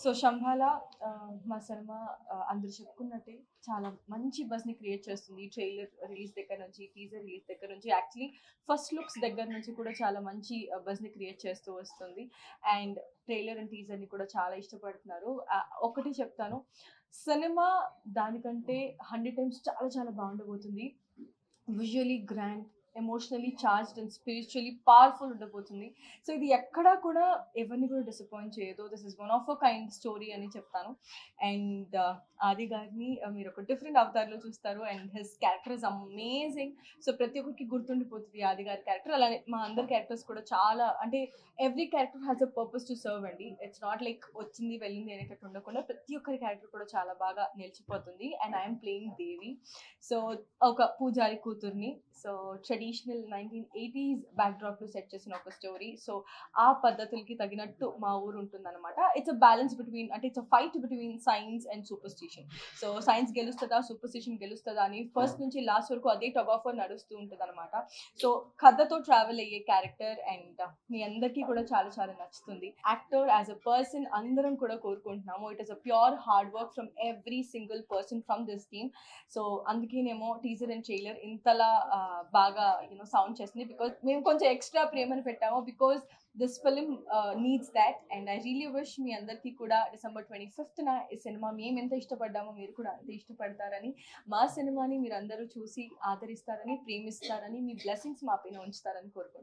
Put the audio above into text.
So 'Shambhala' మా cinema అందరూ చెప్పుకున్నట్టే చాలా మంచి బజ్‌ని క్రియేట్ చేస్తుంది. ట్రైలర్ రిలీజ్ దగ్గర నుంచి, టీజర్ రిలీజ్ దగ్గర నుంచి, యాక్చువల్లీ ఫస్ట్ లుక్స్ దగ్గర నుంచి కూడా చాలా మంచి బజ్‌ని క్రియేట్ చేస్తూ వస్తుంది. అండ్ ట్రైలర్ అండ్ టీజర్‌ని కూడా చాలా ఇష్టపడుతున్నారు. ఒకటి చెప్తాను, సినిమా దానికంటే 100 టైమ్స్ చాలా చాలా బాగుండబోతుంది. Visually grand, emotionally charged and spiritually powerful ఉండబోతుంది. సో ఇది ఎక్కడా కూడా ఎవరిని కూడా డిసప్పాయింట్ చేయదు. This is one of a kind story అని చెప్తాను. అండ్ ఆది గారిని మీరు ఒక డిఫరెంట్ అవతార్‌లో చూస్తారు. And his character is amazing. So ప్రతి ఒక్కరికి గుర్తుండిపోతుంది ఆది గారి క్యారెక్టర్. అలానే మా అందరి క్యారెక్టర్స్ కూడా చాలా, అంటే every character has a purpose to serve అండి. ఇట్స్ నాట్ లైక్ వచ్చింది వెళ్ళింది అనేటట్టు ఉండకుండా ప్రతి ఒక్కరి క్యారెక్టర్ కూడా చాలా బాగా నిలిచిపోతుంది. And I'm playing Devi. So ఒక పూజారి కూతుర్ని. సో ట్రెడిషనల్ 1980s బ్యాక్‌డ్రాప్‌లో సెట్ చేసిన ఒక స్టోరీ. సో ఆ పద్ధతులకి తగినట్టు మా ఊరు ఉంటుందన్నమాట. ఇట్స్ అ బ్యాలెన్స్ బిట్వీన్, అంటే it's a fight between science and superstition. So science గెలుస్తదా? సూపర్‌స్టిషన్ గెలుస్తదా? అని ఫస్ట్ నుంచి లాస్ట్ వరకు అదే టగ్ ఆఫ్ వార్ నడుస్తూ ఉంటదన్నమాట. సో కథతో ట్రావెల్ అయ్యే క్యారెక్టర్ అండ్ మీ అందరికీ కూడా చాలా చాలా నచ్చుతుంది. యాక్టర్ యాజ్ అ పర్సన్ అందరం కూడా కోరుకుంటున్నాము. It is a pure hard work from every single person from this team. So అందుకేనేమో టీజర్ అండ్ ట్రైలర్ ఇంతలా బాగా సౌండ్ చేస్తుంది. బికాజ్ మేము కొంచెం ఎక్స్ట్రా ప్రేమను పెట్టాము. Because this film needs that. And I really wish మీ అందరికీ కూడా December 25th ఈ సినిమా మేము ఎంత ఇష్టపడ్డామో మీరు కూడా అంత ఇష్టపడతారని, మా సినిమాని మీరు అందరూ చూసి ఆదరిస్తారని, ప్రేమిస్తారని, మీ బ్లెస్సింగ్స్ మా పైన ఉంచుతారని కోరుకుంటున్నాను.